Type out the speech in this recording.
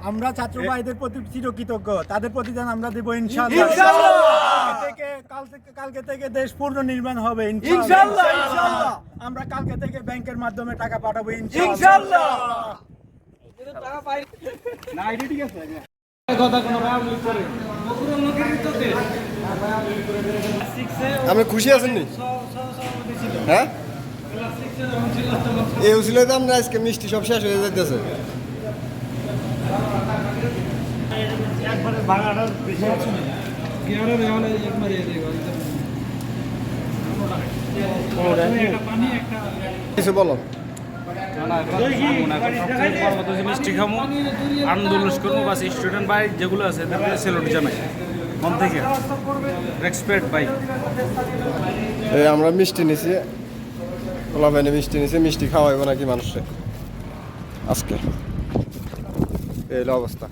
আমরা ছাত্র ভাইদের প্রতি চিরকৃতজ্ঞ, তাদের প্রতিদান আমরা দেব ইনশাআল্লাহ। কালকে থেকে দেশ পূর্ণ নির্মাণ হবে ইনশাআল্লাহ। আমরা কালকে থেকে ব্যাংকের মাধ্যমে টাকা পাঠাবো ইনশাআল্লাহ। আপনি খুশি আছেন নি? হ্যাঁ, এই ছিল তো আমরা আজকে মিষ্টি সব শেষ হয়ে যেতেছে। কিছু বলো। মিষ্টি খামো, আন্দোলন করবো, বাস স্টুডেন্ট ভাই যেগুলো আছে তাদের সেলুট জানাই মন থেকে, রেসপেক্ট ভাই। আমরা মিষ্টি নিছি, ওলা ভাই মিষ্টি নিছি, মিষ্টি খাওয়াইবো নাকি মানুষে আজকে, এই অবস্থা।